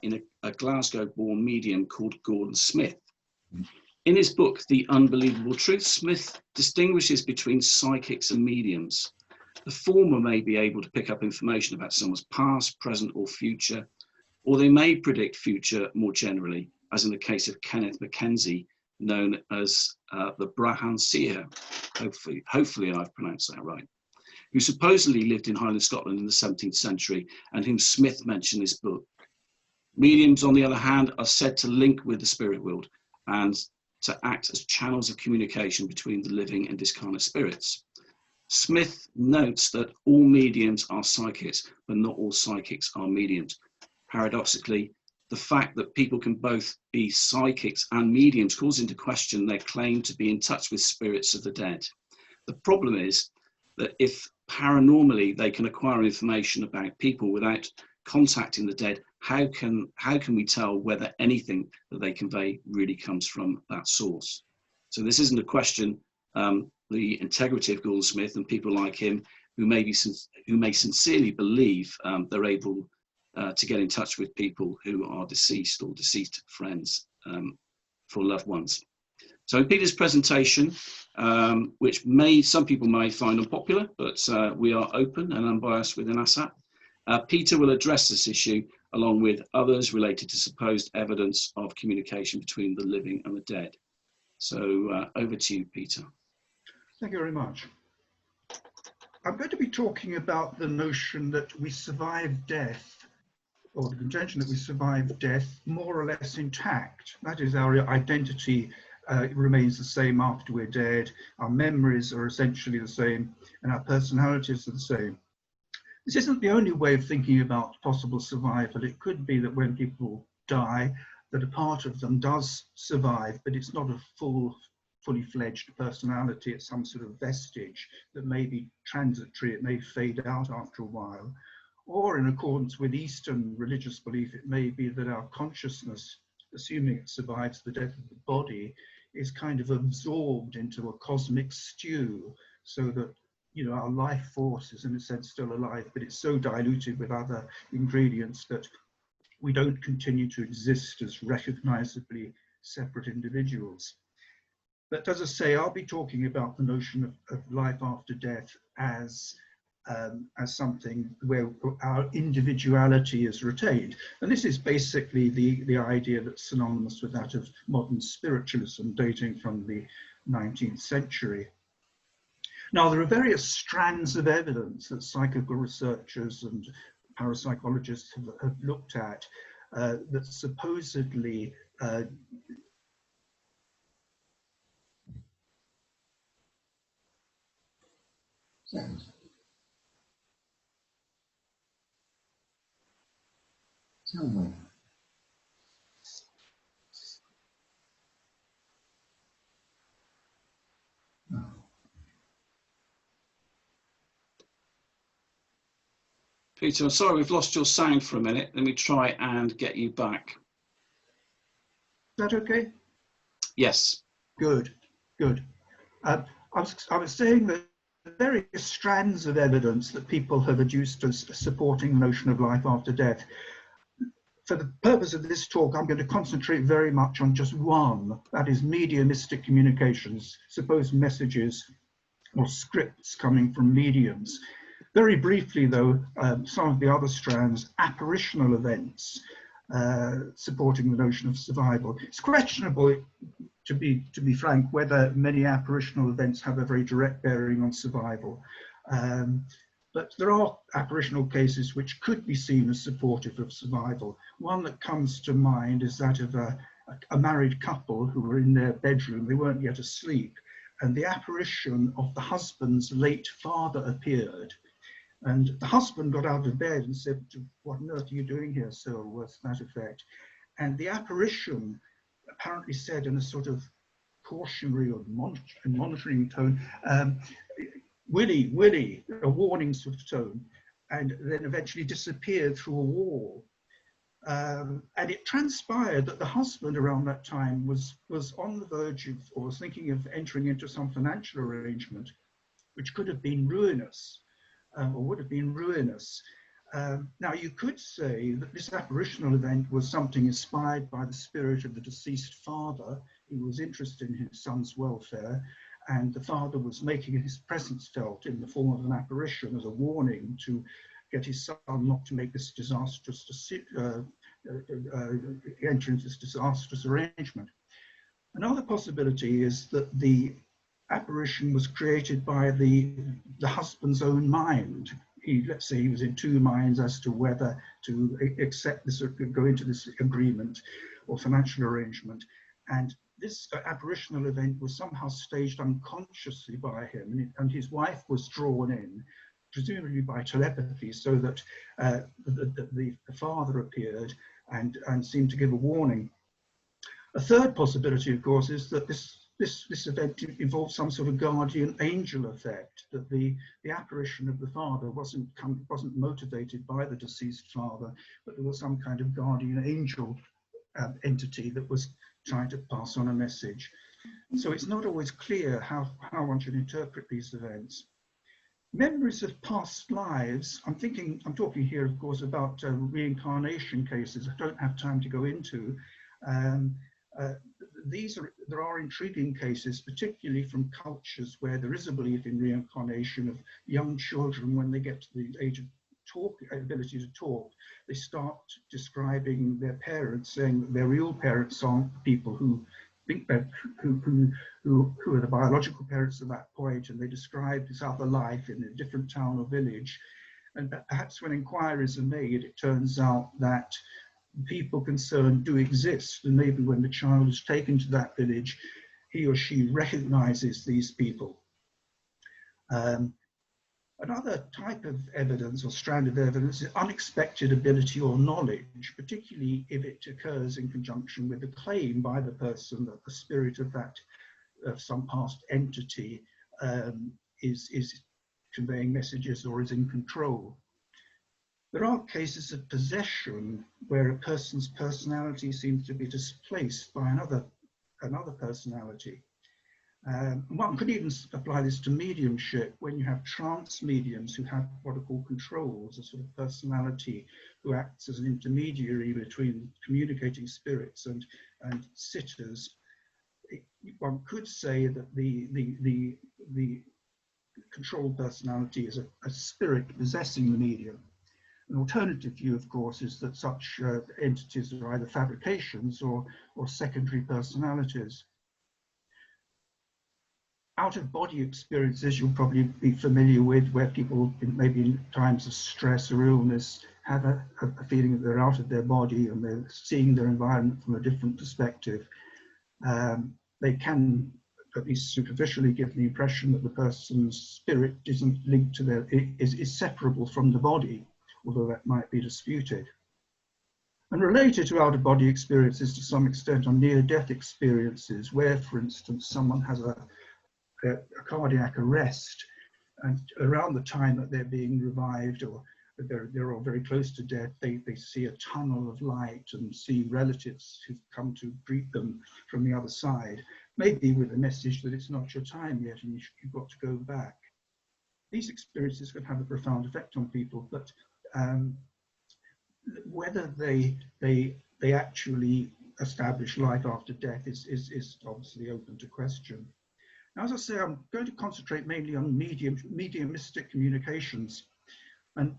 in a Glasgow-born medium called Gordon Smith. In his book, The Unbelievable Truth, Smith distinguishes between psychics and mediums. The former may be able to pick up information about someone's past, present, or future, or they may predict future more generally, as in the case of Kenneth Mackenzie, known as the Brahan Seer, hopefully I've pronounced that right, who supposedly lived in Highland Scotland in the 17th century and whom Smith mentioned in his book. Mediums, on the other hand, are said to link with the spirit world and to act as channels of communication between the living and discarnate spirits. Smith notes that all mediums are psychics, but not all psychics are mediums. Paradoxically, the fact that people can both be psychics and mediums calls into question their claim to be in touch with spirits of the dead. The problem is that if paranormally they can acquire information about people without contacting the dead, how can we tell whether anything that they convey really comes from that source? So this isn't a question, the integrity of Gordon Smith and people like him who may sincerely believe they're able to get in touch with people who are deceased or deceased friends for loved ones. So in Peter's presentation, which some people may find unpopular, but we are open and unbiased within ASSAP, Peter will address this issue along with others related to supposed evidence of communication between the living and the dead. So over to you, Peter. Thank you very much. I'm going to be talking about the notion that we survive death, or the contention that we survive death more or less intact. That is, our identity remains the same after we're dead, our memories are essentially the same, and our personalities are the same. This isn't the only way of thinking about possible survival. It could be that when people die, that a part of them does survive, but it's not a fully fledged personality. It's some sort of vestige that may be transitory. It may fade out after a while. Or in accordance with Eastern religious belief, it may be that our consciousness, assuming it survives the death of the body, is kind of absorbed into a cosmic stew, so that our life force is in a sense still alive, but it's so diluted with other ingredients that we don't continue to exist as recognizably separate individuals. But as I say, I'll be talking about the notion of life after death as something where our individuality is retained. And this is basically the idea that's synonymous with that of modern spiritualism dating from the 19th century. Now, there are various strands of evidence that psychical researchers and parapsychologists have looked at that supposedly Peter, I'm sorry, we've lost your sound for a minute. Let me try and get you back. Is that okay? Yes. Good, good. I was saying that various strands of evidence that people have adduced as supporting the notion of life after death. For the purpose of this talk, I'm going to concentrate very much on just one, that is mediumistic communications, supposed messages or scripts coming from mediums. Very briefly, though, some of the other strands, apparitional events supporting the notion of survival. It's questionable, to be frank, whether many apparitional events have a very direct bearing on survival. But there are apparitional cases which could be seen as supportive of survival. One that comes to mind is that of a married couple who were in their bedroom. They weren't yet asleep, and the apparition of the husband's late father appeared. And the husband got out of bed and said, "What on earth are you doing here, sir?" or words to that effect. And the apparition apparently said in a sort of cautionary or monitoring tone, "Willie, Willie," a warning sort of tone, and then eventually disappeared through a wall. And it transpired that the husband around that time was on the verge of, or was thinking of entering into some financial arrangement, which could have been ruinous, or would have been ruinous. Now, you could say that this apparitional event was something inspired by the spirit of the deceased father, who was interested in his son's welfare, and the father was making his presence felt in the form of an apparition as a warning to get his son not to make this disastrous enter into this disastrous arrangement. Another possibility is that the apparition was created by the husband's own mind. Let's say he was in two minds as to whether to accept this or go into this agreement or financial arrangement. And this apparitional event was somehow staged unconsciously by him, and his wife was drawn in, presumably by telepathy, so that the father appeared and seemed to give a warning. A third possibility, of course, is that this event involved some sort of guardian angel effect, that the apparition of the father wasn't motivated by the deceased father, but there was some kind of guardian angel entity that was trying to pass on a message. So it's not always clear how one should interpret these events. Memories of past lives, I'm talking here, of course, about reincarnation cases I don't have time to go into. There are intriguing cases, particularly from cultures where there is a belief in reincarnation, of young children when they get to the age of ability to talk, they start describing their parents, saying that their real parents aren't the people who think that who are the biological parents at that point, and they describe this other life in a different town or village. And perhaps when inquiries are made, it turns out that people concerned do exist, and maybe when the child is taken to that village, he or she recognizes these people. Another type of evidence or strand of evidence is unexpected ability or knowledge, particularly if it occurs in conjunction with a claim by the person that the spirit of some past entity is conveying messages or is in control. There are cases of possession where a person's personality seems to be displaced by another personality. One could even apply this to mediumship, when you have trance mediums who have what are called controls, a sort of personality who acts as an intermediary between communicating spirits and sitters. One could say that the controlled personality is a spirit possessing the medium. An alternative view, of course, is that such entities are either fabrications or secondary personalities. Out-of-body experiences you'll probably be familiar with, where people, maybe in times of stress or illness, have a feeling that they're out of their body and they're seeing their environment from a different perspective. They can, at least superficially, give the impression that the person's spirit isn't linked to is separable from the body, although that might be disputed. And related to out-of-body experiences to some extent are near-death experiences, where, for instance, someone has a cardiac arrest, and around the time that they're being revived or they're all very close to death, they see a tunnel of light and see relatives who've come to greet them from the other side, maybe with a message that it's not your time yet and you've got to go back. These experiences can have a profound effect on people, but whether they actually establish life after death is obviously open to question. Now, as I say, I'm going to concentrate mainly on mediumistic communications. And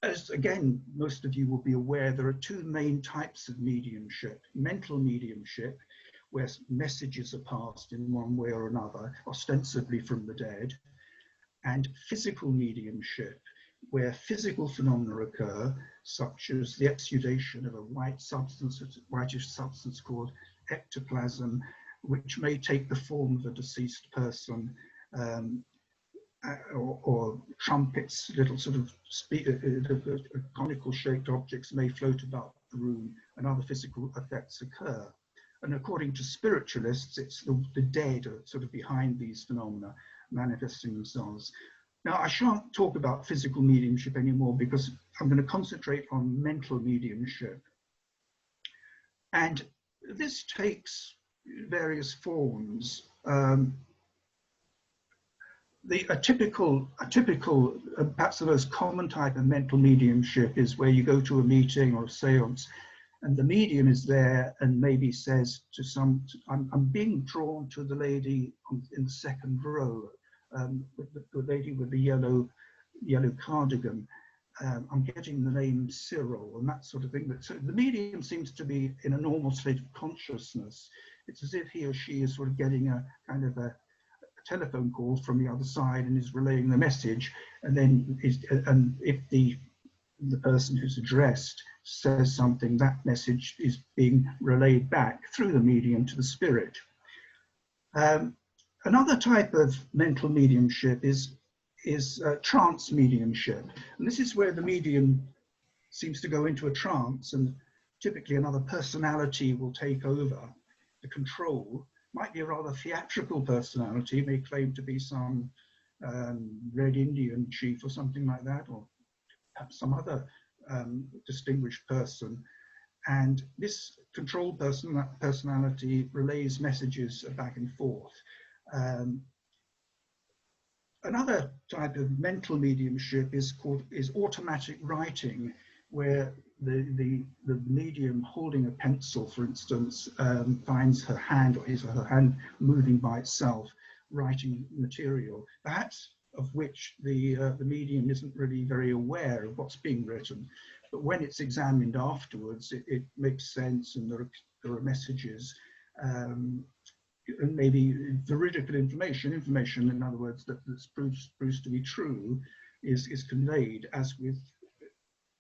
as, again, most of you will be aware, there are two main types of mediumship: mental mediumship, where messages are passed in one way or another, ostensibly from the dead, and physical mediumship, where physical phenomena occur, such as the exudation of a whitish substance called ectoplasm, which may take the form of a deceased person, or trumpets, little sort of conical shaped objects may float about the room, and other physical effects occur. And according to spiritualists, it's the dead are sort of behind these phenomena manifesting themselves. Now, I shan't talk about physical mediumship anymore because I'm going to concentrate on mental mediumship. And this takes various forms. a typical, perhaps the most common type of mental mediumship is where you go to a meeting or a seance and the medium is there and maybe says to I'm being drawn to the lady in the second row, the lady with the yellow cardigan. I'm getting the name Cyril and that sort of thing. So the medium seems to be in a normal state of consciousness. It's as if he or she is sort of getting a kind of a telephone call from the other side and is relaying the message. And then if the person who's addressed says something, that message is being relayed back through the medium to the spirit. Another type of mental mediumship is trance mediumship. And this is where the medium seems to go into a trance and typically another personality will take over the control. Might be a rather theatrical personality, may claim to be some Red Indian chief or something like that, or perhaps some other distinguished person. And this control personality relays messages back and forth. Another type of mental mediumship is automatic writing, where the medium holding a pencil, for instance, finds her hand or his or her hand moving by itself, writing material, perhaps of which the medium isn't really very aware of what's being written. But when it's examined afterwards, it makes sense, and there are messages, and maybe veridical information, in other words, that's proves to be true, is conveyed, as with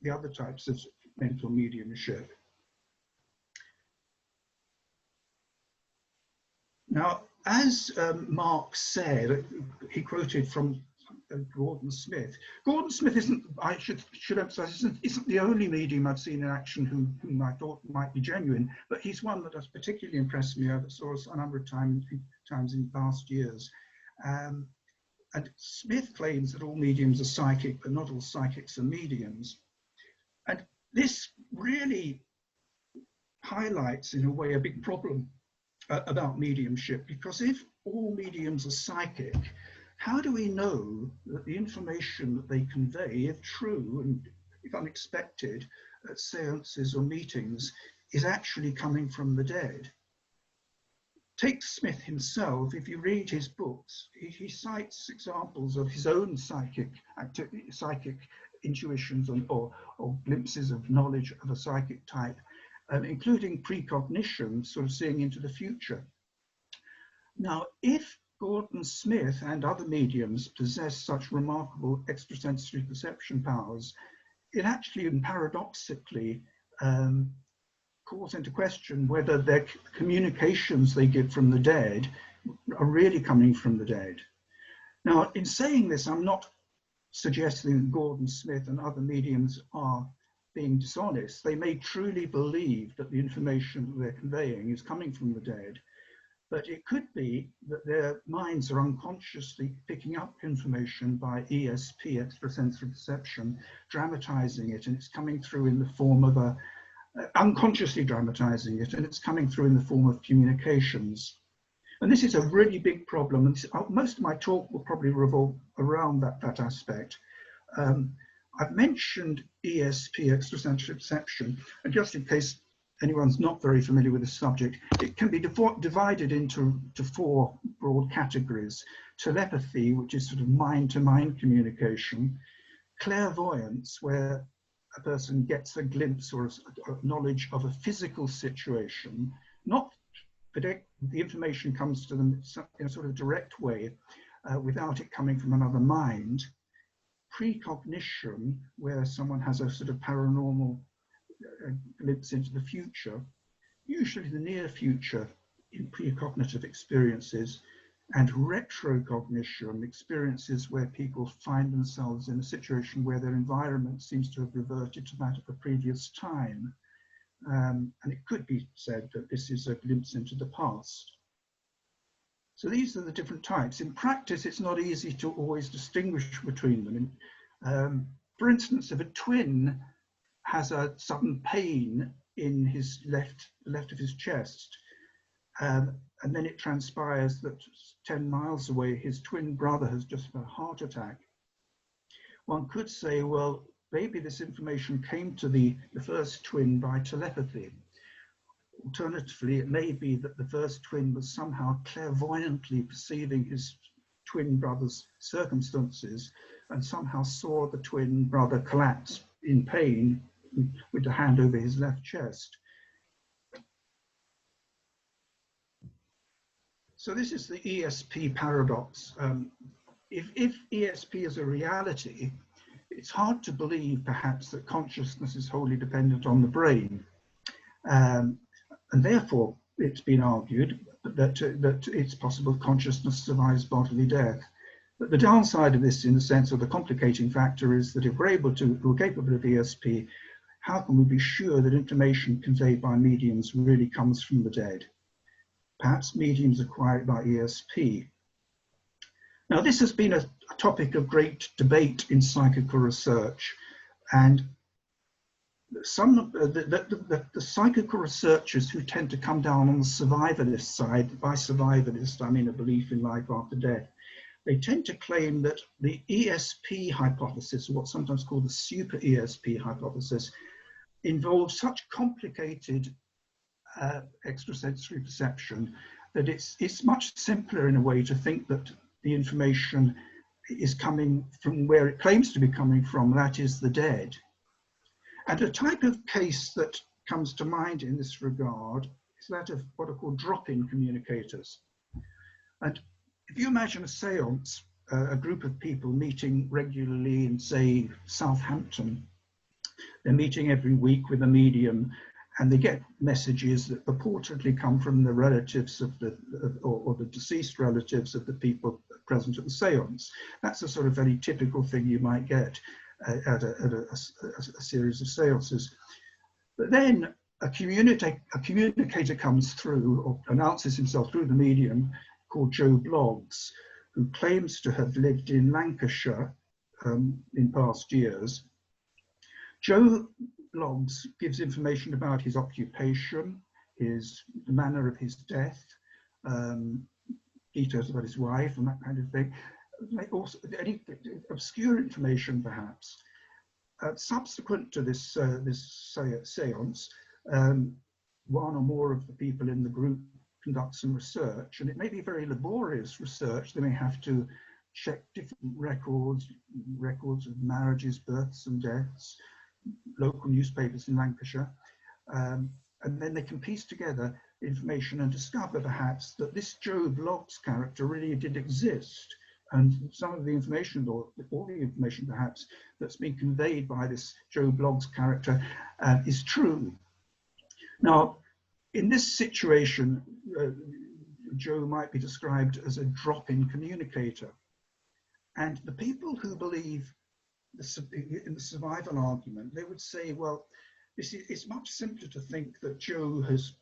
the other types of mental mediumship. Now, as Mark said, he quoted from Gordon Smith. Gordon Smith isn't, I should emphasize, isn't the only medium I've seen in action whom I thought might be genuine, but he's one that has particularly impressed me. I saw us a number of times in past years. And Smith claims that all mediums are psychic, but not all psychics are mediums. And this really highlights, in a way, a big problem about mediumship, because if all mediums are psychic, how do we know that the information that they convey, if true and if unexpected at seances or meetings, is actually coming from the dead? Take Smith himself. If you read his books, he cites examples of his own psychic intuitions or glimpses of knowledge of a psychic type, including precognition, sort of seeing into the future. Now, if Gordon Smith and other mediums possess such remarkable extrasensory perception powers, it actually and paradoxically calls into question whether their communications they give from the dead are really coming from the dead. Now, in saying this, I'm not suggesting that Gordon Smith and other mediums are being dishonest. They may truly believe that the information that they're conveying is coming from the dead, but it could be that their minds are unconsciously picking up information by ESP, extrasensory perception, dramatizing it, and it's coming through in the form of unconsciously dramatizing it, and it's coming through in the form of communications. And this is a really big problem, and most of my talk will probably revolve around that aspect. I've mentioned ESP, extrasensory perception, and just in case anyone's not very familiar with the subject, it can be divided into four broad categories. Telepathy, which is sort of mind-to-mind communication. Clairvoyance, where a person gets a glimpse or a knowledge of a physical situation, not the information comes to them in a sort of direct way, without it coming from another mind. Precognition, where someone has a sort of paranormal glimpse into the future, usually the near future in precognitive experiences. And retrocognition, experiences where people find themselves in a situation where their environment seems to have reverted to that of a previous time. And it could be said that this is a glimpse into the past. So these are the different types. In practice, it's not easy to always distinguish between them. For instance, if a twin has a sudden pain in his left of his chest, And then it transpires that 10 miles away, his twin brother has just had a heart attack. One could say, well, maybe this information came to the first twin by telepathy. Alternatively, it may be that the first twin was somehow clairvoyantly perceiving his twin brother's circumstances and somehow saw the twin brother collapse in pain with the hand over his left chest. So this is the ESP paradox. If ESP is a reality, it's hard to believe perhaps that consciousness is wholly dependent on the brain. And therefore, it's been argued that it's possible consciousness survives bodily death. But the downside of this, in the sense of the complicating factor, is that if we're capable of ESP, how can we be sure that information conveyed by mediums really comes from the dead? Perhaps mediums acquire it by ESP. Now, this has been a topic of great debate in psychical research, and some of the psychical researchers who tend to come down on the survivalist side, by survivalist I mean a belief in life after death, they tend to claim that the ESP hypothesis, or what's sometimes called the super ESP hypothesis, involves such complicated extrasensory perception that it's much simpler in a way to think that the information is coming from where it claims to be coming from, that is the dead. And a type of case that comes to mind in this regard is that of what are called drop-in communicators. And if you imagine a seance, a group of people meeting regularly in, say, Southampton, they're meeting every week with a medium, and they get messages that purportedly come from the relatives of or the deceased relatives of the people present at the seance. That's a sort of very typical thing you might get at a series of seances. But then a communicator comes through, or announces himself through the medium, called Joe Bloggs, who claims to have lived in Lancashire in past years. Joe Bloggs gives information about his occupation, the manner of his death, details about his wife and that kind of thing. Also, any obscure information perhaps. Subsequent to this seance, one or more of the people in the group conduct some research, and it may be very laborious research. They may have to check different records of marriages, births and deaths, local newspapers in Lancashire, and then they can piece together information and discover perhaps that this Joe Bloggs character really did exist, and some of the information, or all the information perhaps, that's been conveyed by this Joe Bloggs character is true. Now, in this situation, Joe might be described as a drop-in communicator, and the people who believe in the survival argument, they would say, well, it's much simpler to think that Joe has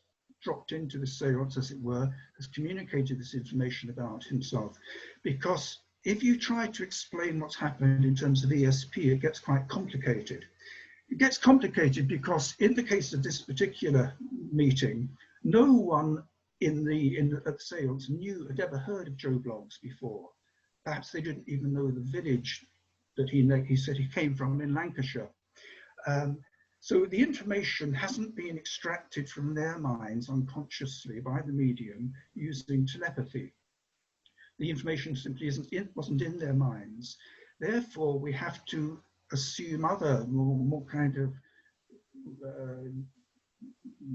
dropped into the seance, as it were, has communicated this information about himself, because if you try to explain what's happened in terms of ESP, it gets quite complicated. It gets complicated because in the case of this particular meeting, no one at the seance had ever heard of Joe Bloggs before. Perhaps they didn't even know the village that he said he came from in Lancashire. So the information hasn't been extracted from their minds unconsciously by the medium using telepathy. The information simply wasn't in their minds. Therefore, we have to assume other more kind of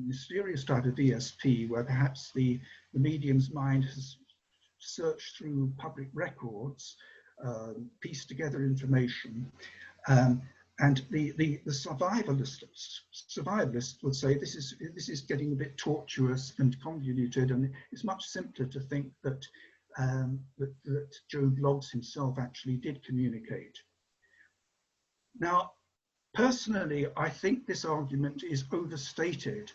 mysterious type of ESP, where perhaps the medium's mind has searched through public records, pieced together information, and the survivalists would say this is getting a bit tortuous and convoluted, and it's much simpler to think that that Joe Bloggs himself actually did communicate. Now, personally, I think this argument is overstated,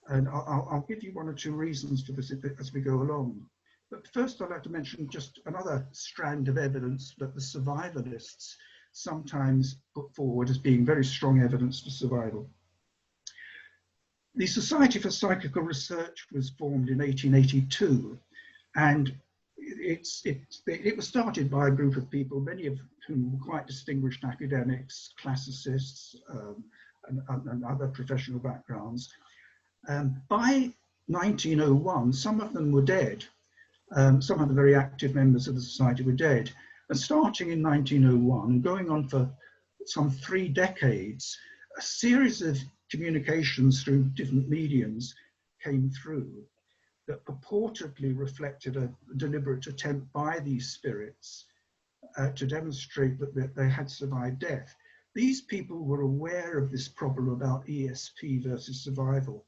and I'll give you one or two reasons for this as we go along. But first, I'd like to mention just another strand of evidence that the survivalists sometimes put forward as being very strong evidence for survival. The Society for Psychical Research was formed in 1882, and it was started by a group of people, many of whom were quite distinguished academics, classicists, and other professional backgrounds. By 1901, some of them were dead. Some of the very active members of the society were dead. And starting in 1901, going on for some 3 decades, a series of communications through different mediums came through that purportedly reflected a deliberate attempt by these spirits to demonstrate that they had survived death. These people were aware of this problem about ESP versus survival.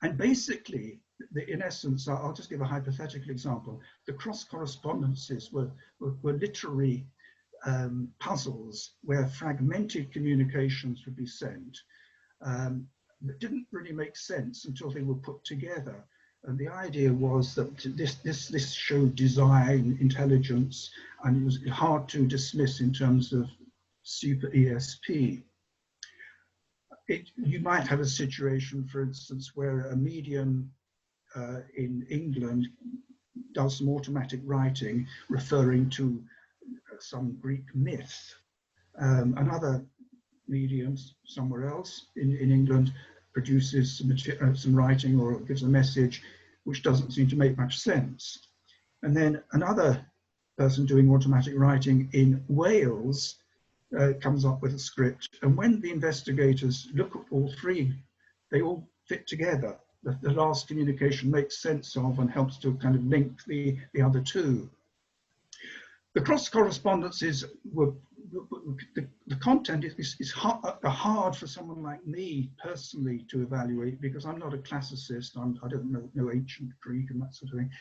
And basically, in essence, I'll just give a hypothetical example. The cross correspondences were literary puzzles where fragmented communications would be sent that didn't really make sense until they were put together. And the idea was that this showed design, intelligence, and it was hard to dismiss in terms of super ESP. You might have a situation, for instance, where a medium in England does some automatic writing referring to some Greek myth. Another medium somewhere else in England produces some writing or gives a message which doesn't seem to make much sense. And then another person doing automatic writing in Wales comes up with a script. And when the investigators look at all 3, they all fit together. The last communication makes sense of and helps to kind of link the other 2. The cross correspondences were, the content is hard for someone like me personally to evaluate, because I'm not a classicist. I don't know ancient Greek and that sort of thing.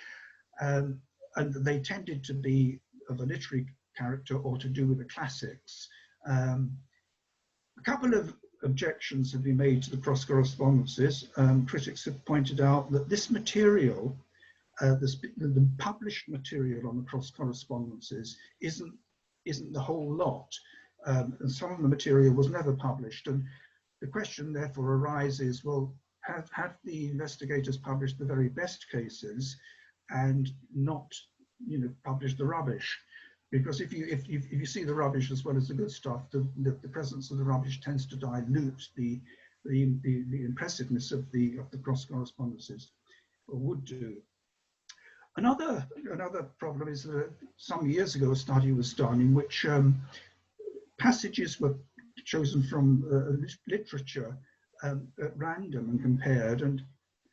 And they tended to be of a literary character or to do with the classics. A couple of objections have been made to the cross correspondences. Critics have pointed out that this material, the published material on the cross correspondences, isn't the whole lot, and some of the material was never published. And the question therefore arises: well, have the investigators published the very best cases and not, published the rubbish? Because if you see the rubbish as well as the good stuff, the presence of the rubbish tends to dilute the impressiveness of the cross correspondences, or would do. Another problem is that some years ago a study was done in which passages were chosen from literature at random and compared, and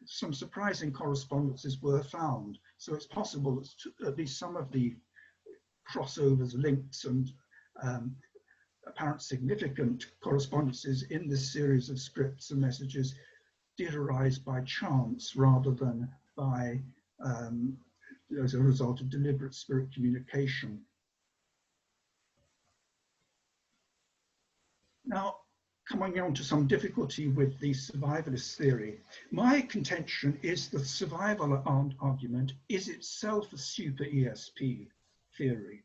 some surprising correspondences were found. So it's possible that at least some of the crossovers, links, and apparent significant correspondences in this series of scripts and messages did arise by chance rather than by as a result of deliberate spirit communication. Now, coming on to some difficulty with the survivalist theory, my contention is the survival argument is itself a super ESP theory.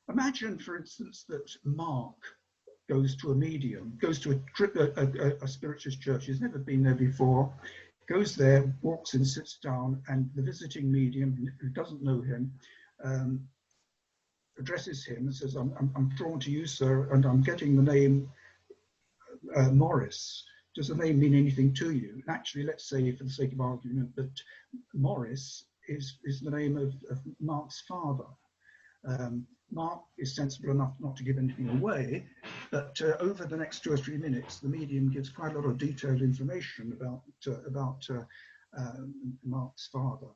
Imagine, for instance, that Mark goes to a medium, goes to a spiritualist church. He's never been there before, goes there, walks in, sits down, and the visiting medium, who doesn't know him, addresses him and says, I'm drawn to you, sir, and I'm getting the name Morris. Does the name mean anything to you? And actually, let's say, for the sake of argument, that Morris is the name of Mark's father. Mark is sensible enough not to give anything away, but over the next 2 or 3 minutes, the medium gives quite a lot of detailed information about Mark's father.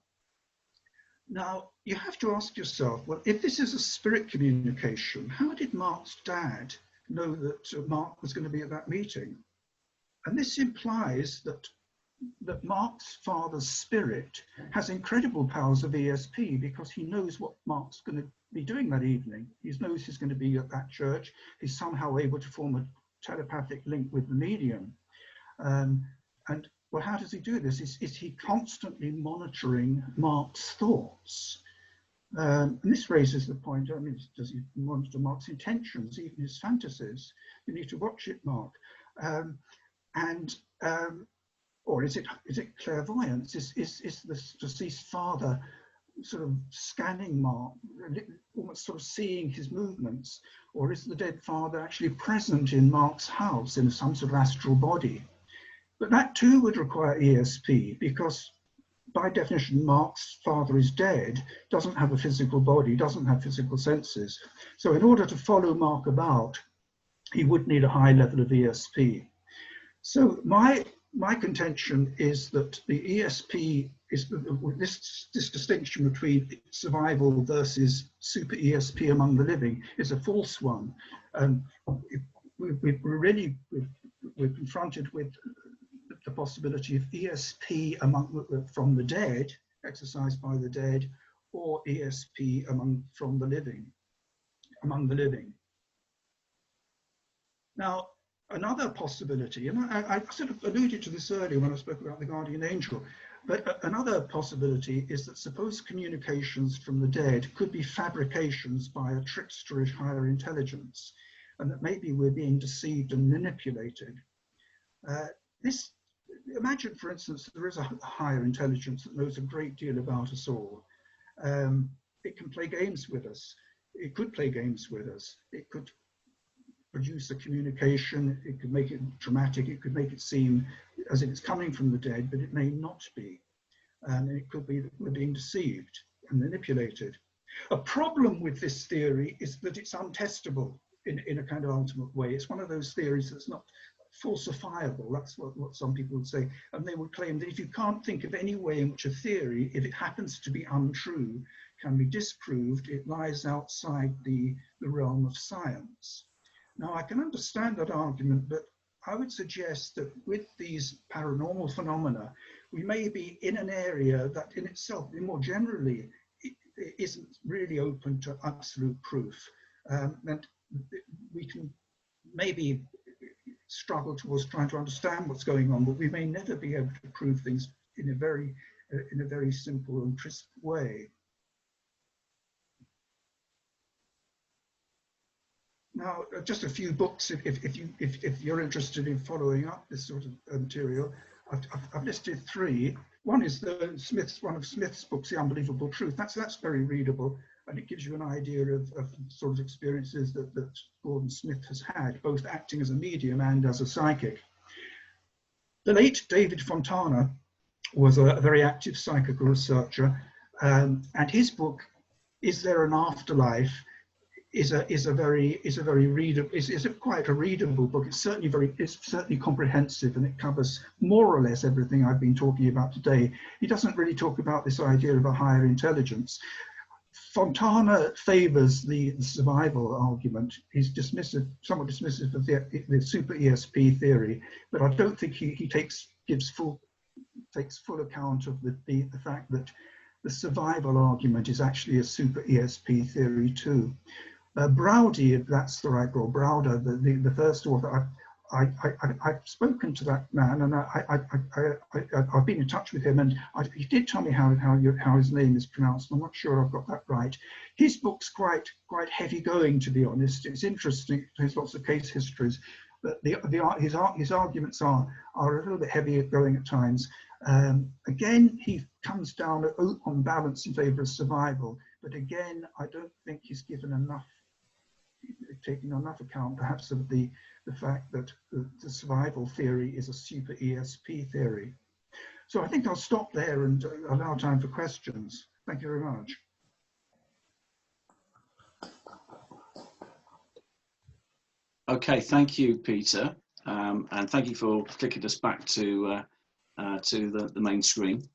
Now, you have to ask yourself, well, if this is a spirit communication, how did Mark's dad know that Mark was going to be at that meeting? And this implies that Mark's father's spirit has incredible powers of ESP, because he knows what Mark's going to be doing that evening. He knows he's going to be at that church. He's somehow able to form a telepathic link with the medium. And well, how does he do this? Is he constantly monitoring Mark's thoughts? And this raises the point, I mean, does he monitor Mark's intentions, even his fantasies? You need to watch it, Mark. Or is it clairvoyance? Is the deceased father sort of scanning Mark, almost sort of seeing his movements? Or is the dead father actually present in Mark's house in some sort of astral body? But that too would require ESP, because by definition, Mark's father is dead, doesn't have a physical body, doesn't have physical senses. So in order to follow Mark about, he would need a high level of ESP. So my contention is that the ESP is this distinction between survival versus super ESP among the living is a false one. We're confronted with the possibility of ESP from the dead, exercised by the dead, or ESP among the living. Now, another possibility, and I sort of alluded to this earlier when I spoke about the guardian angel, but another possibility is that suppose communications from the dead could be fabrications by a tricksterish higher intelligence, and that maybe we're being deceived and manipulated. Imagine, for instance, there is a higher intelligence that knows a great deal about us all. It can play games with us. It could play games with us. It could produce a communication. It could make it dramatic. It could make it seem as if it's coming from the dead, but it may not be. And it could be that we're being deceived and manipulated. A problem with this theory is that it's untestable in a kind of ultimate way. It's one of those theories that's not falsifiable. That's what some people would say. And they would claim that if you can't think of any way in which a theory, if it happens to be untrue, can be disproved, it lies outside the realm of science. Now, I can understand that argument, but I would suggest that with these paranormal phenomena, we may be in an area that in itself, more generally, it isn't really open to absolute proof. And we can maybe struggle towards trying to understand what's going on, but we may never be able to prove things in a very simple and crisp way. Now, just a few books, if you're interested in following up this sort of material, I've listed 3. One is one of Smith's books, The Unbelievable Truth. That's very readable, and it gives you an idea of sort of experiences that Gordon Smith has had, both acting as a medium and as a psychic. The late David Fontana was a very active psychical researcher, and his book, Is There an Afterlife? is quite a readable book. It's certainly comprehensive, and it covers more or less everything I've been talking about today. He doesn't really talk about this idea of a higher intelligence. Fontana favors the survival argument. He's somewhat dismissive of the super ESP theory, but I don't think he takes full account of the fact that the survival argument is actually a super ESP theory too. Browdy, if that's the right word, Browder, the first author, I've spoken to that man, and I've been in touch with him, and he did tell me how his name is pronounced. I'm not sure I've got that right. His book's quite heavy going, to be honest. It's interesting. There's lots of case histories, but his arguments are a little bit heavier going at times. Again, he comes down on balance in favour of survival, but again, I don't think he's taken enough account, perhaps, of the fact that the survival theory is a super ESP theory. So I think I'll stop there and allow time for questions. Thank you very much. Okay, thank you, Peter, and thank you for clicking us back to the main screen.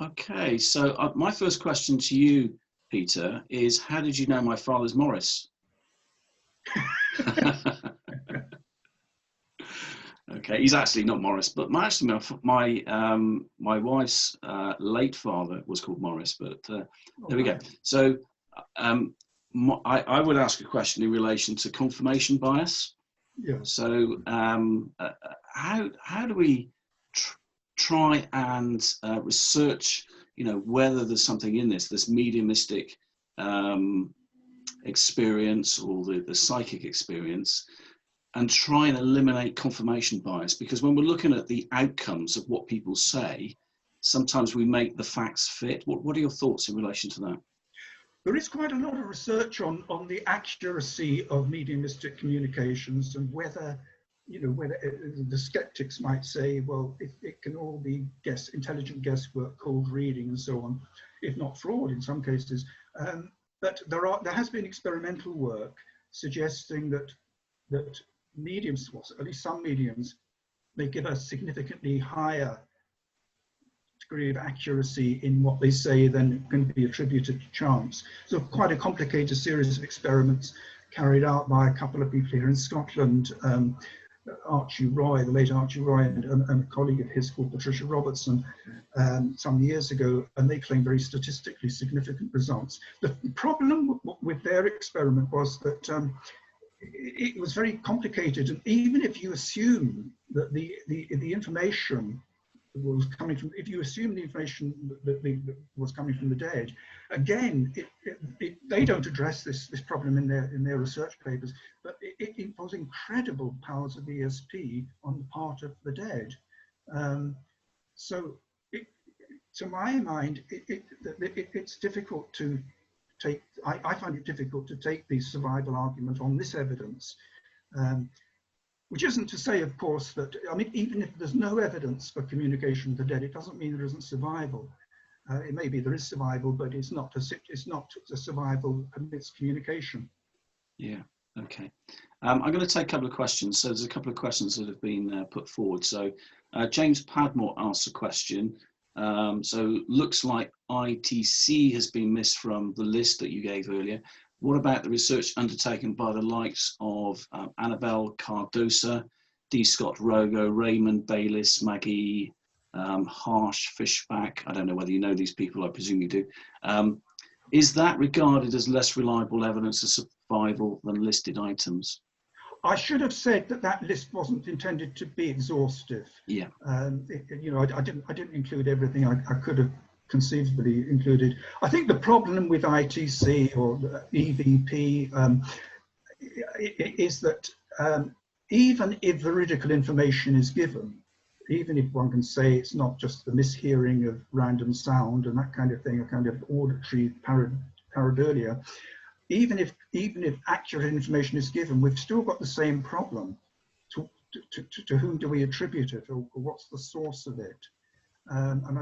Okay, so my first question to you, Peter, is how did you know my father's Morris? Okay, he's actually not Morris, but my wife's late father was called Morris, but there we go. So I would ask a question in relation to confirmation bias. Yeah. So how do we try and research, whether there's something in this mediumistic experience or the psychic experience, and try and eliminate confirmation bias, because when we're looking at the outcomes of what people say, sometimes we make the facts fit. What are your thoughts in relation to that? There is quite a lot of research on the accuracy of mediumistic communications, and whether, you know, whether the skeptics might say, well, it can all be intelligent guesswork, cold reading, and so on, if not fraud in some cases. But there has been experimental work suggesting that mediums, well, at least some mediums, they give a significantly higher degree of accuracy in what they say than can be attributed to chance. So quite a complicated series of experiments carried out by a couple of people here in Scotland, Archie Roy, the late Archie Roy, and a colleague of his called Patricia Robertson, some years ago, and they claimed very statistically significant results. The problem with their experiment was that it was very complicated, and even if you assume that the information was coming from, if you assume the information that was coming from the dead, again, they don't address this problem in their research papers, but it involves incredible powers of ESP on the part of the dead. So, to my mind, it's difficult to take. I find it difficult to take the survival argument on this evidence. Which isn't to say, of course, that, I mean, even if there's no evidence for communication with the dead, it doesn't mean there isn't survival. It may be there is survival, but it's not a survival amidst communication. Yeah. Okay. I'm going to take a couple of questions. So there's a couple of questions that have been put forward. So James Padmore asked a question. So looks like ITC has been missed from the list that you gave earlier. What about the research undertaken by the likes of Annabelle Cardosa, D. Scott Rogo, Raymond Bayliss, Maggie Harsh, Fishback? I don't know whether you know these people, I presume you do. Is that regarded as less reliable evidence of survival than listed items? I should have said that list wasn't intended to be exhaustive. Yeah. You know, I didn't include everything I could have conceivably included. I think the problem with ITC or EVP is that even if veridical information is given, even if one can say it's not just the mishearing of random sound and that kind of thing, a kind of auditory pareidolia, even if accurate information is given, we've still got the same problem. To whom do we attribute it, or what's the source of it? And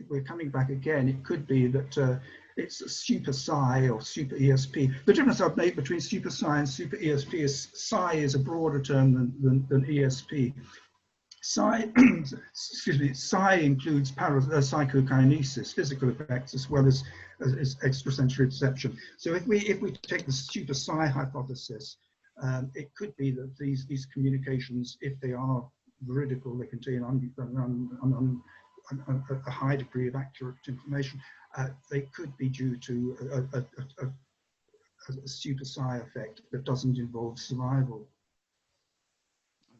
we're coming back again. It could be that it's a super psi or super ESP. The difference I've made between super psi and super ESP is psi is a broader term than ESP. Psi, excuse me, psi includes psychokinesis, physical effects, as well as extrasensory perception. So if we take the super psi hypothesis, it could be that these communications, if they are veridical, they contain a high degree of accurate information. They could be due to a super psi effect that doesn't involve survival.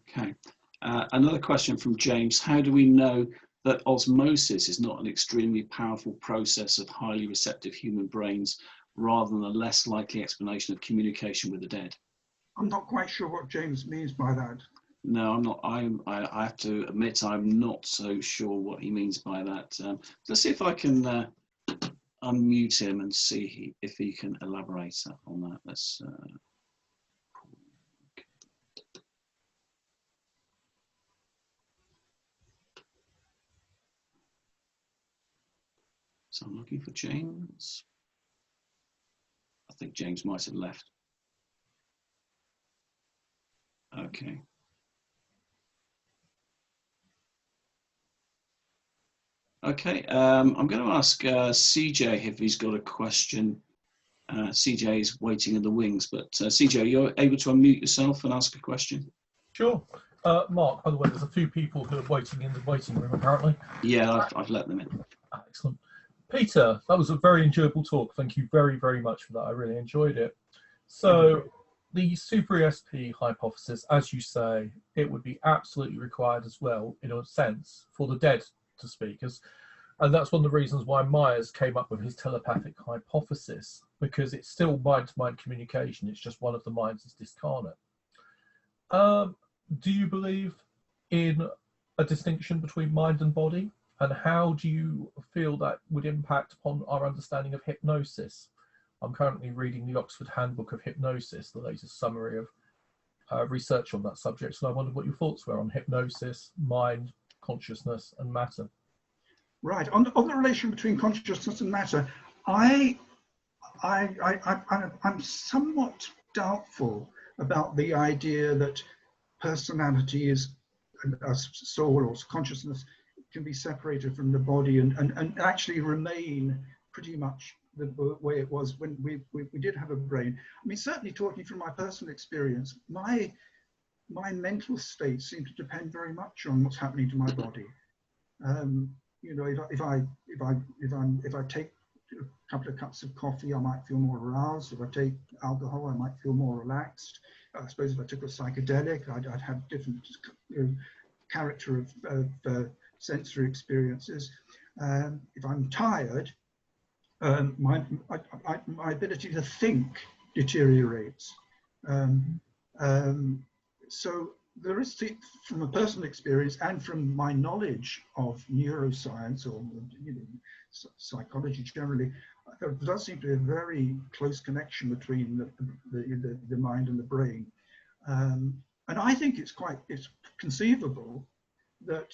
Okay. Another question from James. How do we know that osmosis is not an extremely powerful process of highly receptive human brains rather than a less likely explanation of communication with the dead? I'm not quite sure what James means by that. No, I'm not. I have to admit, I'm not so sure what he means by that. Let's see if I can unmute him and see if he can elaborate on that. Let's. So I'm looking for James. I think James might have left. Okay. Okay, I'm going to ask CJ if he's got a question. CJ is waiting in the wings, but CJ, you're able to unmute yourself and ask a question? Sure. Mark, by the way, there's a few people who are waiting in the waiting room, apparently. Yeah, I've let them in. Excellent. Peter, that was a very enjoyable talk. Thank you very, very much for that. I really enjoyed it. So the super ESP hypothesis, as you say, it would be absolutely required as well, in a sense, for the dead to speak. And that's one of the reasons why Myers came up with his telepathic hypothesis, because it's still mind-to-mind communication. It's just one of the minds is discarnate. Do you believe in a distinction between mind and body? And how do you feel that would impact upon our understanding of hypnosis? I'm currently reading the Oxford Handbook of Hypnosis, the latest summary of research on that subject. So I wondered what your thoughts were on hypnosis, mind, consciousness, and matter. Right. On the relation between consciousness and matter, I'm somewhat doubtful about the idea that personality is a soul or consciousness can be separated from the body and actually remain pretty much the way it was when we did have a brain. I mean, certainly talking from my personal experience, my mental state seems to depend very much on what's happening to my body. You know, if I take a couple of cups of coffee, I might feel more aroused. If I take alcohol, I might feel more relaxed. I suppose if I took a psychedelic, I'd have different character of sensory experiences. If I'm tired, my ability to think deteriorates. So there is, from a personal experience and from my knowledge of neuroscience or psychology generally, there does seem to be a very close connection between the mind and the brain. And I think it's conceivable that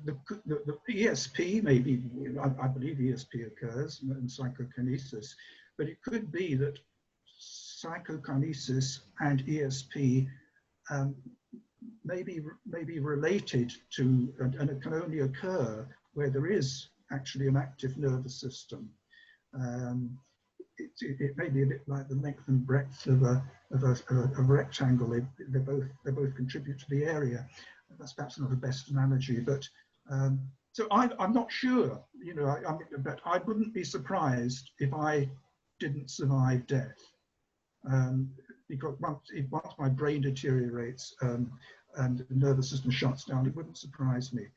the ESP, maybe, I believe ESP occurs in psychokinesis, but it could be that psychokinesis and ESP may be related to, and it can only occur where there is actually an active nervous system. It may be a bit like the length and breadth of a rectangle. They both contribute to the area. That's perhaps not the best analogy, but so I'm not sure. You know, but I wouldn't be surprised if I didn't survive death, because once my brain deteriorates and the nervous system shuts down, it wouldn't surprise me.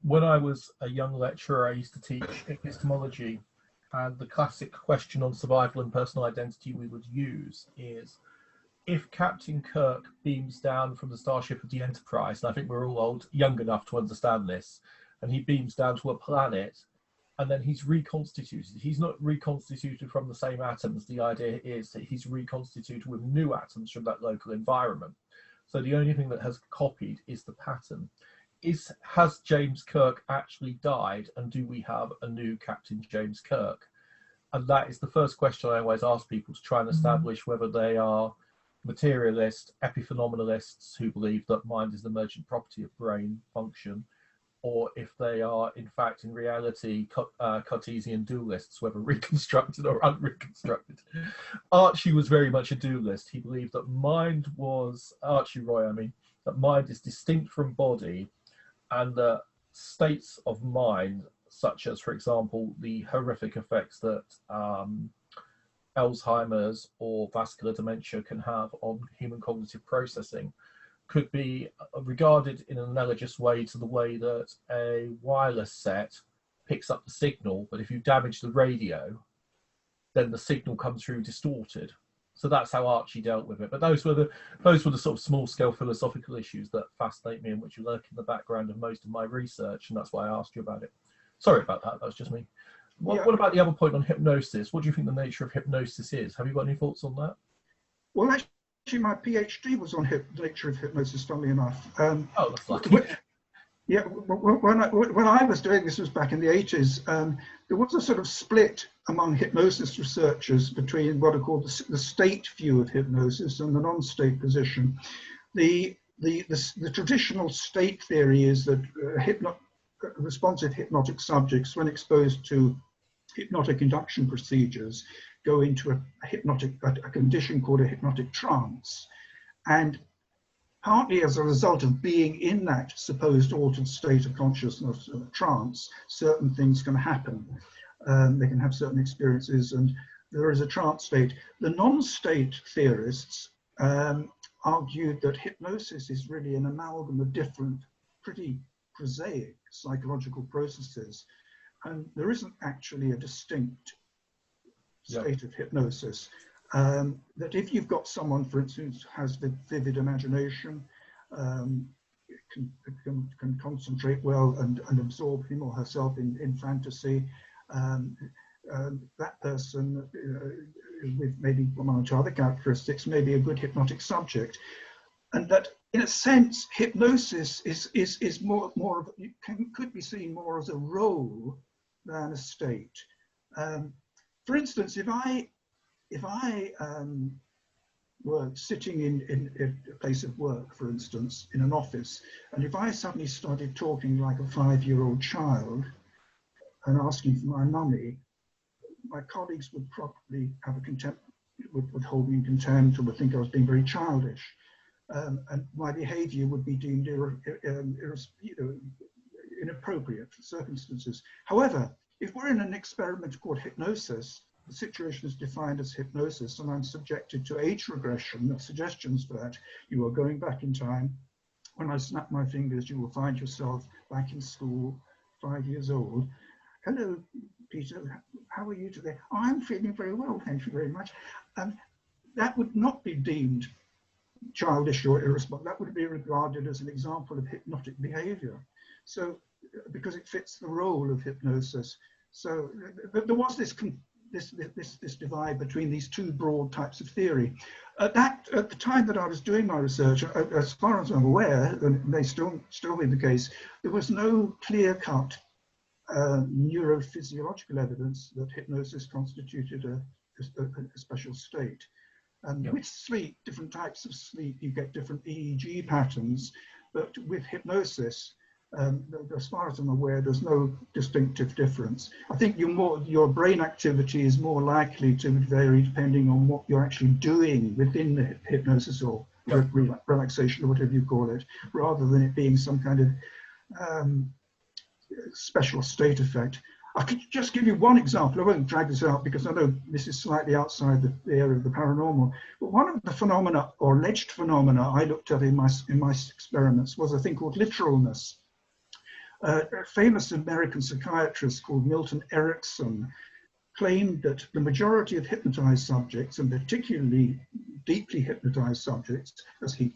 When I was a young lecturer, I used to teach epistemology, and the classic question on survival and personal identity we would use is, if Captain Kirk beams down from the starship of the Enterprise, and I think we're all young enough to understand this, and he beams down to a planet, and then he's reconstituted. He's not reconstituted from the same atoms. The idea is that he's reconstituted with new atoms from that local environment. So the only thing that has copied is the pattern. Has James Kirk actually died, and do we have a new Captain James Kirk? And that is the first question I always ask people to try and establish whether they are materialist, epiphenomenalists who believe that mind is the emergent property of brain function, or if they are, in fact, in reality, Cartesian dualists, whether reconstructed or unreconstructed. Archie was very much a dualist. He believed that mind was, Archie Roy, I mean, that mind is distinct from body, and that states of mind, such as, for example, the horrific effects that Alzheimer's or vascular dementia can have on human cognitive processing, could be regarded in an analogous way to the way that a wireless set picks up the signal, but if you damage the radio, then the signal comes through distorted. So that's how Archie dealt with it. But those were the sort of small-scale philosophical issues that fascinate me and which lurk in the background of most of my research, and that's why I asked you about it. Sorry about that. That was just me. What about the other point on hypnosis? What do you think the nature of hypnosis is? Have you got any thoughts on that? Well, actually, my PhD was on the nature of hypnosis, funnily enough. Oh, that's lucky. Yeah, when I was doing this was back in the 80s. There was a sort of split among hypnosis researchers between what are called the state view of hypnosis and the non-state position. The traditional state theory is that responsive hypnotic subjects, when exposed to hypnotic induction procedures, go into a condition called a hypnotic trance, and partly as a result of being in that supposed altered state of consciousness or trance, certain things can happen. They can have certain experiences, and there is a trance state. The non-state theorists argued that hypnosis is really an amalgam of different, pretty prosaic psychological processes, and there isn't actually a distinct state of hypnosis. that if you've got someone, for instance, who has vivid imagination, can concentrate well and absorb him or herself in fantasy, that person with maybe one or two other characteristics may be a good hypnotic subject. And that, in a sense, hypnosis is more of, could be seen more as a role than a state. For instance, if I were sitting in a place of work, for instance, in an office, and if I suddenly started talking like a 5-year-old child and asking for my money, my colleagues would probably have a contempt, would hold me in contempt, or would think I was being very childish. And my behavior would be deemed inappropriate for circumstances. However, if we're in an experiment called hypnosis, the situation is defined as hypnosis, and I'm subjected to age regression, suggestions for that. You are going back in time. When I snap my fingers, you will find yourself back in school, 5 years old. Hello, Peter, how are you today? Oh, I'm feeling very well, thank you very much. That would not be deemed childish or irresponsible. That would be regarded as an example of hypnotic behavior. So, because it fits the role of hypnosis. So there was this divide between these two broad types of theory. At the time that I was doing my research, as far as I'm aware, and it may still be the case, there was no clear-cut neurophysiological evidence that hypnosis constituted a special state. And with sleep, different types of sleep, you get different EEG patterns, but with hypnosis, as far as I'm aware, there's no distinctive difference. I think your brain activity is more likely to vary depending on what you're actually doing within the hypnosis or relaxation or whatever you call it, rather than it being some kind of special state effect. I could just give you one example. I won't drag this out because I know this is slightly outside the area of the paranormal. But one of the phenomena, or alleged phenomena, I looked at in my experiments was a thing called literalness. A famous American psychiatrist called Milton Erickson claimed that the majority of hypnotized subjects, and particularly deeply hypnotized subjects, as he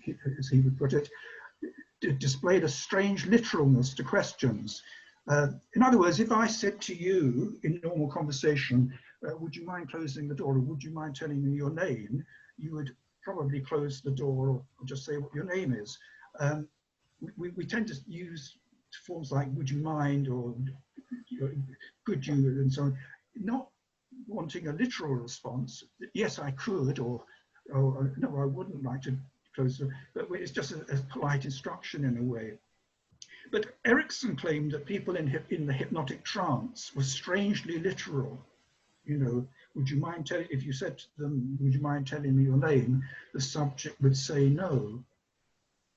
would put it, displayed a strange literalness to questions. In other words, if I said to you in normal conversation, would you mind closing the door, or would you mind telling me your name, you would probably close the door or just say what your name is. We tend to use forms like would you mind or could you and so on, not wanting a literal response. Yes, I could, or no, I wouldn't like to close the door, but it's just a polite instruction in a way. But Erickson claimed that people in the hypnotic trance were strangely literal. You know, would you mind telling, if you said to them, would you mind telling me your name, the subject would say no,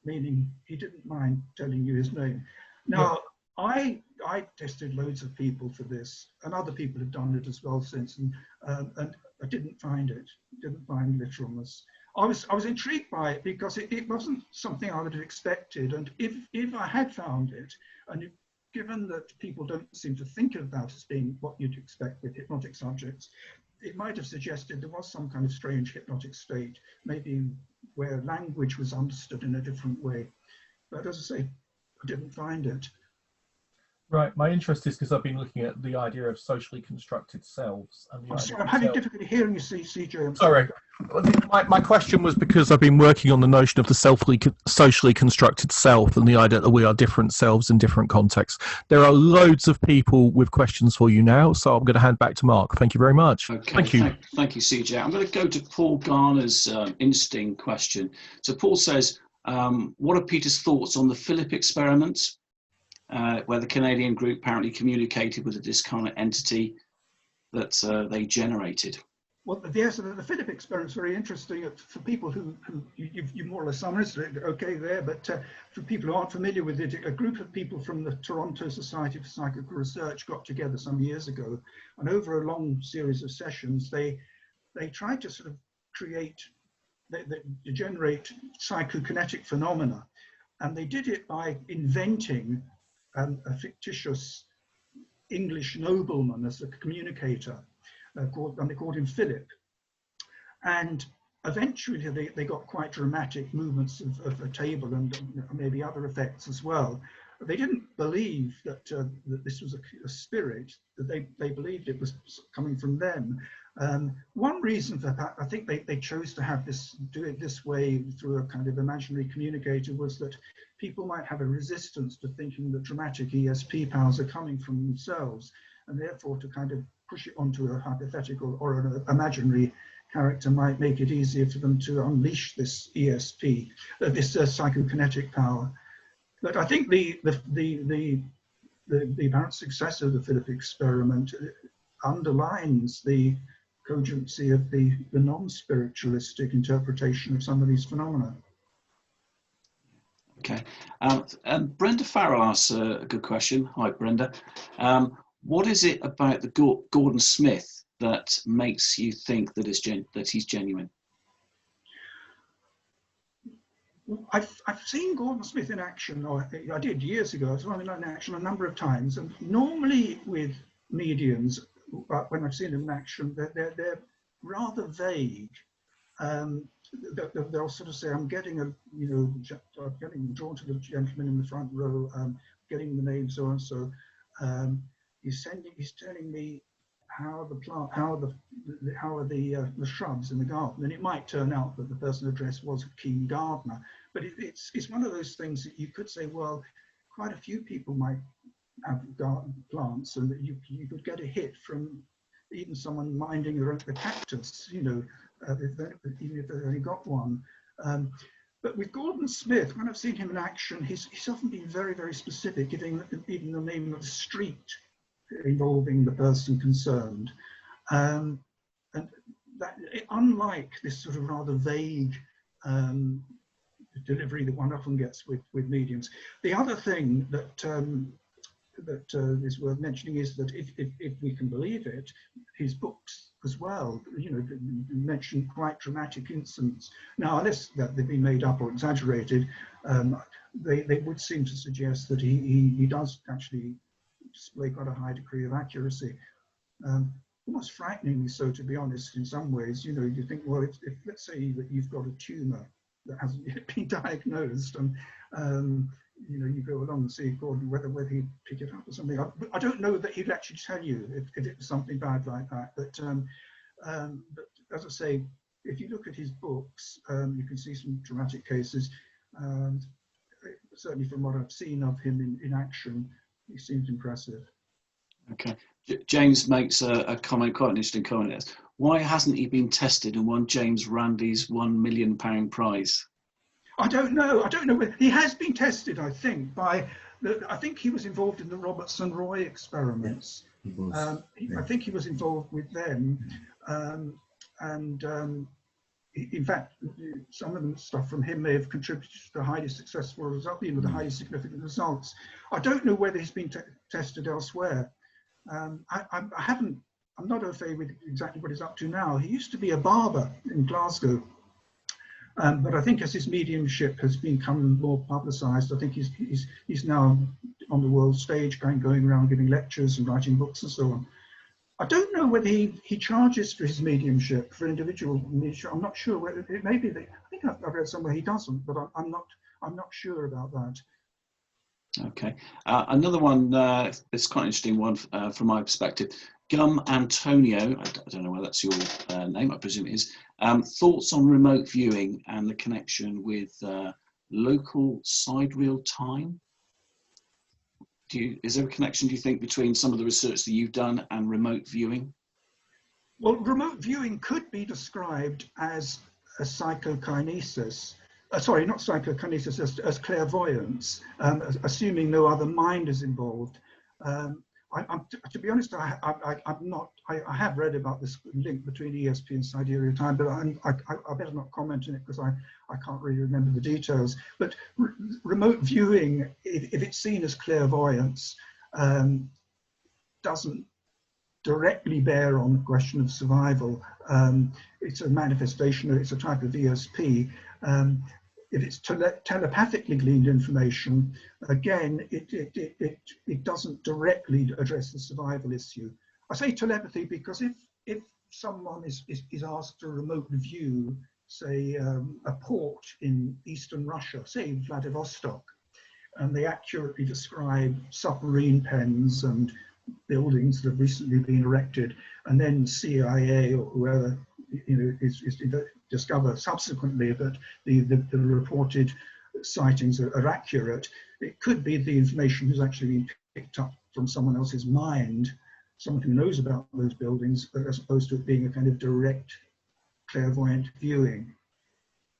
meaning he didn't mind telling you his name. Now, yeah. I tested loads of people for this, and other people have done it as well since, and I didn't find literalness. I was intrigued by it because it wasn't something I would have expected, and if I had found it, and given that people don't seem to think of that as being what you'd expect with hypnotic subjects, it might have suggested there was some kind of strange hypnotic state, maybe where language was understood in a different way. But as I say, I didn't find it. Right, my interest is because I've been looking at the idea of socially constructed selves. And the I'm having difficulty hearing you, CJ. Sorry. My question was because I've been working on the notion of the socially constructed self and the idea that we are different selves in different contexts. There are loads of people with questions for you now, so I'm going to hand back to Mark. Thank you very much. Okay, thank you. Thank you, CJ. I'm going to go to Paul Garner's instinct question. So Paul says, what are Peter's thoughts on the Philip experiment, where the Canadian group apparently communicated with a discarnate entity that they generated? Well, the Philip experiment is very interesting for people who you more or less summarized it okay there, but for people who aren't familiar with it, a group of people from the Toronto Society for Psychical Research got together some years ago, and over a long series of sessions, they tried to sort of generate psychokinetic phenomena, and they did it by inventing a fictitious English nobleman as a communicator. And they called him Philip. And eventually they got quite dramatic movements of a table and maybe other effects as well. They didn't believe that, that this was a spirit, that they believed it was coming from them. One reason for that, I think they chose to have this, do it this way through a kind of imaginary communicator, was that people might have a resistance to thinking that dramatic ESP powers are coming from themselves, and therefore to kind of push it onto a hypothetical or an imaginary character might make it easier for them to unleash this ESP, this psychokinetic power. But I think the apparent success of the Philip experiment underlines the cogency of the non-spiritualistic interpretation of some of these phenomena. Okay. Brenda Farrell asks a good question. Hi, Brenda. What is it about the Gordon Smith that makes you think that he's genuine? I've seen Gordon Smith in action, or I did years ago. I saw him in action a number of times, and normally with mediums, when I've seen them in action, they're rather vague. They'll sort of say, "I'm getting I'm getting drawn to the gentleman in the front row, getting the name so and so. He's telling me how are the shrubs in the garden," and it might turn out that the person addressed was a keen gardener. But it's one of those things that you could say, well, quite a few people might have garden plants, and that you could get a hit from even someone minding the cactus, even if they've only got one. But with Gordon Smith, when I've seen him in action, he's often been very, very specific, giving even the name of the street involving the person concerned. And that, unlike this sort of rather vague delivery that one often gets with mediums. The other thing that is worth mentioning is that if we can believe it, his books as well, mention quite dramatic incidents. Now, unless that they've been made up or exaggerated, they would seem to suggest that he does actually display quite a high degree of accuracy. Almost frighteningly so, to be honest, in some ways. You think, well, if let's say that you've got a tumor that hasn't yet been diagnosed, and you go along and see Gordon whether he'd pick it up or something. I don't know that he'd actually tell you if it was something bad like that. But as I say, if you look at his books, you can see some dramatic cases. Certainly from what I've seen of him in action, he seems impressive. Okay. James makes a comment, quite an interesting comment. Why hasn't he been tested and won James Randi's £1 million prize? I don't know. Whether he has been tested. I think I think he was involved in the Robertson-Roy experiments. He was. I think he was involved with them, in fact, some of the stuff from him may have contributed to the highly successful result, the highly significant results. I don't know whether he's been tested elsewhere. I'm not au fait with exactly what he's up to now. He used to be a barber in Glasgow, but I think as his mediumship has become more publicised, I think he's now on the world stage, going around giving lectures and writing books and so on. I don't know whether he charges for his mediumship, for individual mediumship. I'm not sure whether it may be that. I think I've read somewhere he doesn't, but I'm not sure about that. Okay, another one. It's quite an interesting one from my perspective. Gum Antonio, I don't know whether that's your name. I presume it is. Thoughts on remote viewing and the connection with local sidereal time? Is there a connection, do you think, between some of the research that you've done and remote viewing? Well, remote viewing could be described as a psychokinesis. Sorry, not psychokinesis, as clairvoyance, assuming no other mind is involved. To be honest, I have read about this link between ESP and sidereal time, but I better not comment on it because I can't really remember the details. But remote viewing, if it's seen as clairvoyance, doesn't directly bear on the question of survival. It's a manifestation, it's a type of ESP. If it's telepathically gleaned information, again, it doesn't directly address the survival issue. I say telepathy because if someone is asked to remote view, say, a port in eastern Russia, say Vladivostok, and they accurately describe submarine pens and buildings that have recently been erected, and then CIA or whoever, you know, is discover subsequently that the reported sightings are accurate, it could be the information has actually been picked up from someone else's mind, someone who knows about those buildings, as opposed to it being a kind of direct clairvoyant viewing.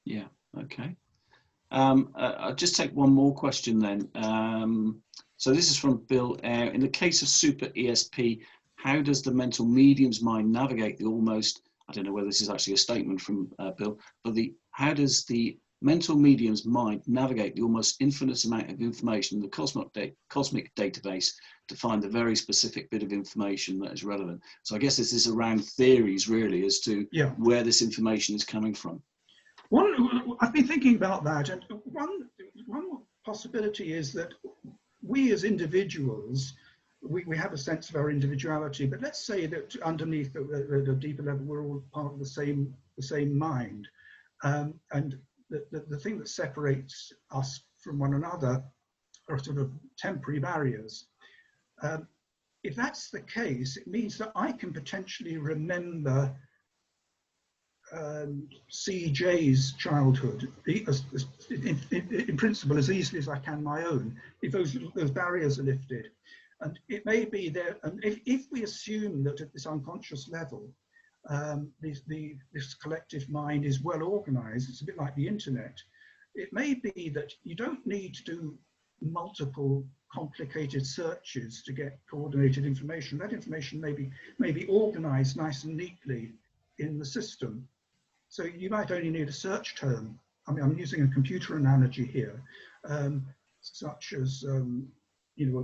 Yeah, okay. I'll just take one more question then. So this is from Bill Eyre. In the case of super ESP, how does the mental medium's mind navigate the almost, I don't know whether this is actually a statement from Bill, but how does the mental medium's mind navigate the almost infinite amount of information in the cosmic database to find the very specific bit of information that is relevant? So I guess this is around theories really as to where this information is coming from. I've been thinking about that, and one possibility is that we as individuals, we have a sense of our individuality, but let's say that underneath at a deeper level we're all part of the same mind, and the thing that separates us from one another are sort of temporary barriers. If that's the case, it means that I can potentially remember CJ's childhood in principle as easily as I can my own, if those barriers are lifted. And it may be there, and if we assume that at this unconscious level this collective mind is well organized, it's a bit like the internet, it may be that you don't need to do multiple complicated searches to get coordinated information. That information may be organized nice and neatly in the system. So you might only need a search term. I mean, I'm using a computer analogy here, such as you know,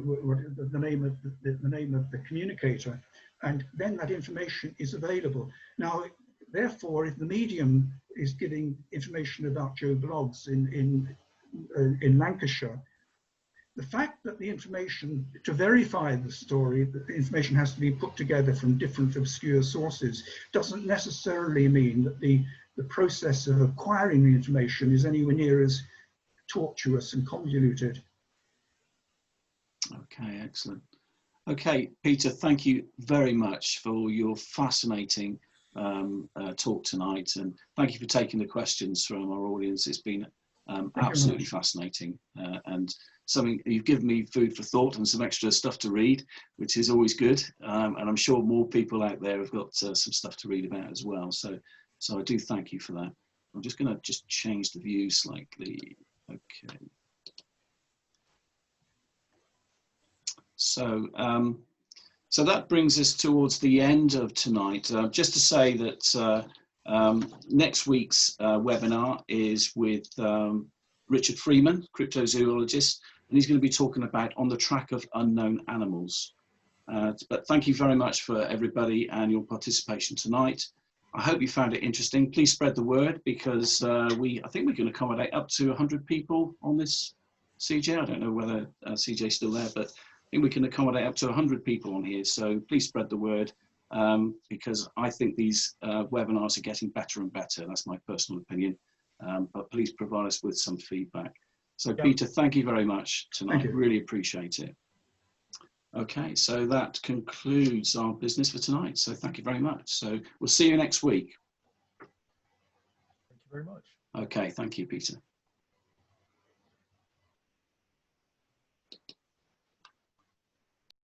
the name of the communicator, and then that information is available. Now, therefore, if the medium is giving information about Joe Bloggs in Lancashire, the fact that the information, to verify the story, that the information has to be put together from different obscure sources, doesn't necessarily mean that the process of acquiring the information is anywhere near as tortuous and convoluted. Okay, excellent. Okay, Peter, thank you very much for your fascinating talk tonight, and thank you for taking the questions from our audience. It's been absolutely fascinating, and something you've given me food for thought and some extra stuff to read, which is always good. And I'm sure more people out there have got some stuff to read about as well. So I do thank you for that. I'm just going to change the view slightly. Okay. So so that brings us towards the end of tonight. Just to say that next week's webinar is with Richard Freeman, cryptozoologist, and he's going to be talking about On the Track of Unknown Animals. But thank you very much for everybody and your participation tonight. I hope you found it interesting. Please spread the word, because I think we can accommodate up to 100 people on this, CJ. I don't know whether CJ's still there, but I think we can accommodate up to 100 people on here. So please spread the word, because I think these webinars are getting better and better. That's my personal opinion. But please provide us with some feedback. So Peter, thank you very much tonight. Really appreciate it. Okay, so that concludes our business for tonight. So thank you very much. So we'll see you next week. Thank you very much. Okay, thank you, Peter.